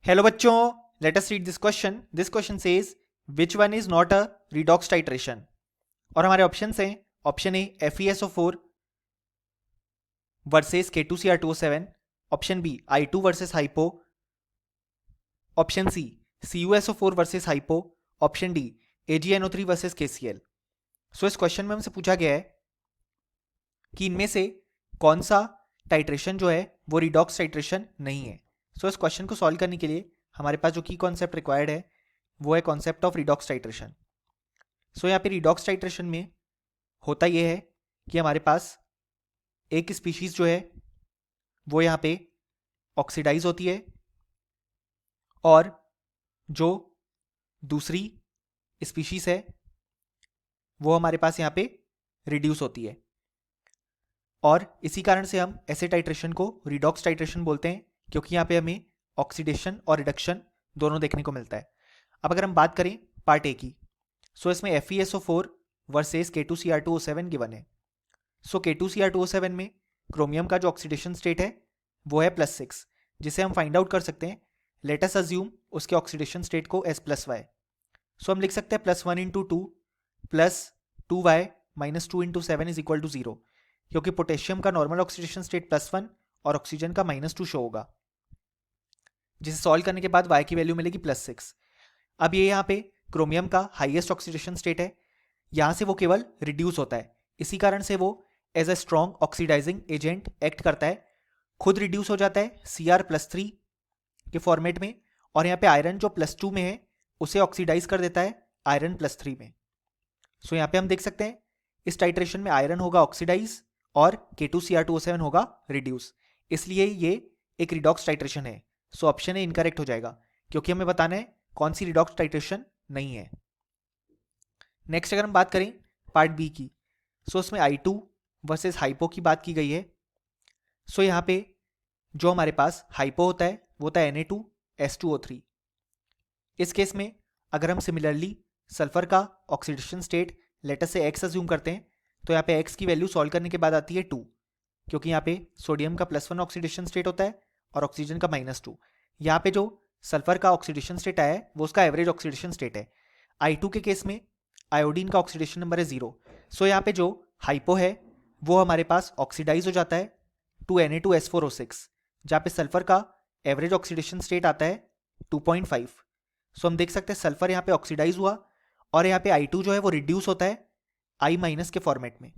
Hello बच्चों, let us read this question. This question says which one is not a redox titration. और हमारे option हैं option A FeSO4 versus K2Cr2O7, option B I2 versus hypo, option C CuSO4 versus hypo, option D AgNO3 versus KCl. So इस question में हमसे पूछा गया है कि इनमें से कौन सा टाइट्रेशन जो है वो रिडॉक्स टाइट्रेशन नहीं है. सो इस क्वेश्चन को सॉल्व करने के लिए हमारे पास जो की कॉन्सेप्ट रिक्वायर्ड है वो है कॉन्सेप्ट ऑफ रिडॉक्स टाइट्रेशन. सो यहाँ पे रिडॉक्स टाइट्रेशन में होता यह है कि हमारे पास एक स्पीशीज जो है वो यहाँ पे ऑक्सीडाइज होती है और जो दूसरी स्पीशीज है वो हमारे पास यहाँ पे रिड्यूस होती है. और इसी कारण से हम ऐसे टाइट्रेशन को रिडॉक्स टाइट्रेशन बोलते हैं, क्योंकि यहाँ पे हमें ऑक्सीडेशन और रिडक्शन दोनों देखने को मिलता है. अब अगर हम बात करें पार्ट ए की, सो इसमें FeSO4 वर्सेस K2Cr2O7 गिवन है. सो K2Cr2O7 में क्रोमियम का जो ऑक्सीडेशन स्टेट है वो है +6, जिसे हम फाइंड आउट कर सकते हैं. लेट अस अज्यूम उसके ऑक्सीडेशन स्टेट को S+Y. सो हम लिख सकते हैं +1 × 2 +2y -2 × 7 इज इक्वल टू 0, क्योंकि पोटेशियम का नॉर्मल ऑक्सीडेशन स्टेट +1 और ऑक्सीजन का -2 शो होगा, जिसे सॉल्व करने के बाद y की वैल्यू मिलेगी +6. अब ये यहाँ पे क्रोमियम का हाईएस्ट ऑक्सीडेशन स्टेट है, यहाँ से वो केवल रिड्यूस होता है, इसी कारण से वो as a strong oxidising agent act करता है. खुद रिड्यूस हो जाता है Cr+3 के फॉर्मेट में, और यहाँ पे आयरन जो +2 में है उसे ऑक्सीडाइज कर देता है आयरन +3 में. सो यहाँ पे हम देख सकते हैं इस टाइट्रेशन में आयरन होगा ऑक्सीडाइज और K2Cr2O7 होगा रिड्यूस, इसलिए ये एक रिडॉक्स टाइट्रेशन है. सो ऑप्शन ए इनकरेक्ट हो जाएगा, क्योंकि हमें बताना है कौन सी रिडॉक्स टाइट्रेशन नहीं है. नेक्स्ट अगर हम बात करें पार्ट बी की, सो उसमें I2 वर्सेस हाइपो की बात की गई है. सो यहाँ पे जो हमारे पास हाइपो होता है वो होता है Na2S2O3. इस केस में अगर हम सिमिलरली सल्फर का oxidation state let's say X assume करते हैं, तो यहाँ पे X की वैल्यू सॉल्व करने के बाद आती है 2, क्योंकि यहाँ पे सोडियम का +1 ऑक्सीडेशन स्टेट होता है और ऑक्सीजन का -2. यहाँ पे जो सल्फर का ऑक्सीडेशन स्टेट आया है वो उसका एवरेज ऑक्सीडेशन स्टेट है. I2 के केस में आयोडीन का ऑक्सीडेशन नंबर है 0. सो यहाँ पे जो हाइपो है वो हमारे पास ऑक्सीडाइज हो जाता है टू Na2S4O6, जहाँ पे सल्फर का एवरेज ऑक्सीडेशन स्टेट आता है 2.5. सो हम देख सकते हैं सल्फर यहाँ पे ऑक्सीडाइज हुआ और यहाँ पे I2 जो है वो रिड्यूस होता है I- के फॉर्मेट में.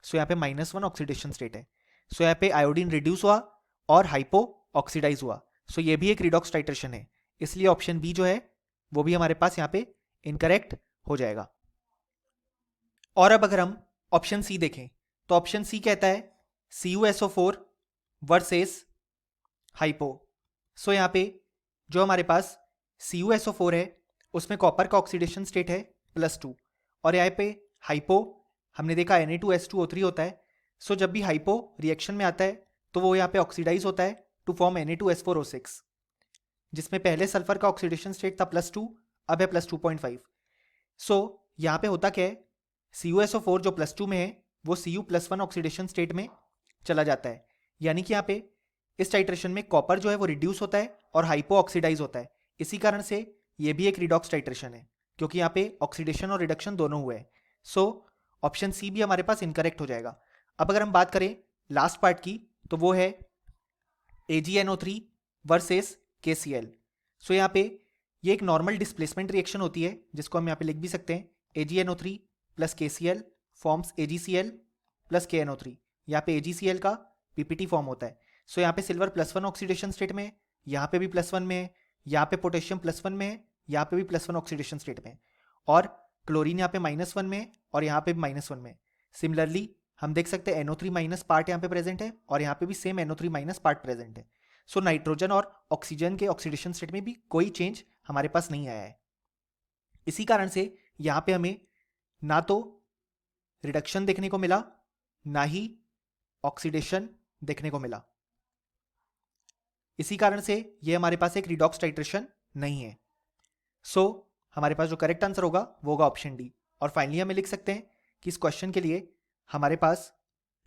सो यहाँ पे -1 ऑक्सीडेशन स्टेट है. सो यहाँ पे आयोडीन रिड्यूस हुआ और हाइपो ऑक्सीडाइज हुआ. सो ये भी एक रिडॉक्स टाइट्रेशन है, इसलिए ऑप्शन बी जो है वो भी हमारे पास यहाँ पे इनकरेक्ट हो जाएगा. और अब अगर हम ऑप्शन सी देखें, तो ऑप्शन सी कहता है CuSO4 वर्सेस हाइपो. सो यहाँ पे जो हमारे पास CuSO4 है उसमें कॉपर का ऑक्सीडेशन स्टेट है +2, और यहाँ पे हाइपो हमने देखा Na2S2O3 होता है. सो जब भी हाइपो रिएक्शन में आता है तो वो यहाँ पे ऑक्सीडाइज होता है टू फॉर्म Na2S4O6, जिसमें पहले सल्फर का ऑक्सीडेशन स्टेट था +2, अब है +2.5. सो यहाँ पे होता क्या है, CuSO4 जो +2 में है वो Cu+1 ऑक्सीडेशन स्टेट में चला जाता है, यानी कि यहाँ पे इस टाइट्रेशन में कॉपर जो है वो रिड्यूस होता है और हाइपो ऑक्सीडाइज होता है. इसी कारण से ये भी एक रिडॉक्स टाइट्रेशन है, क्योंकि यहाँ पे ऑक्सीडेशन और रिडक्शन दोनों हुए हैं. सो ऑप्शन सी भी हमारे पास इनकरेक्ट हो जाएगा. अब अगर हम बात करें लास्ट पार्ट की, तो वो है AgNO3 वर्सेस KCl. सो यहाँ पे ये एक नॉर्मल डिस्प्लेसमेंट रिएक्शन होती है, जिसको हम यहाँ पे लिख भी सकते हैं AgNO3 + KCl forms AgCl + KNO3. यहाँ पे AgCl का PPT फॉर्म होता है. सो यहाँ पे सिल्वर +1 ऑक्सीडेशन स्टेट में है, यहाँ पे भी +1 में है, यहाँ पे पोटेशियम +1 में है, यहाँ पे भी +1 ऑक्सीडेशन स्टेट में, और क्लोरीन यहाँ पे -1 में है और यहाँ पे भी -1 में. सिमिलरली हम देख सकते हैं NO3- पार्ट यहाँ पे प्रेजेंट है और यहाँ पे भी सेम NO3- पार्ट प्रेजेंट है. सो नाइट्रोजन और ऑक्सीजन के ऑक्सीडेशन स्टेट में भी कोई चेंज हमारे पास नहीं आया है. इसी कारण से यहाँ पे हमें ना तो रिडक्शन देखने को मिला, ना ही ऑक्सीडेशन देखने को मिला. इसी कारण से ये हमारे पास एक रिडॉक्स टाइट्रेशन नहीं है. सो हमारे पास जो करेक्ट आंसर होगा वो होगा ऑप्शन डी. और फाइनली हमें लिख सकते हैं कि इस क्वेश्चन के लिए हमारे पास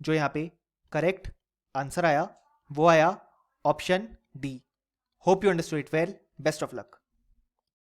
जो यहाँ पे करेक्ट आंसर आया वो आया option D. Hope you understood it well. Best of luck.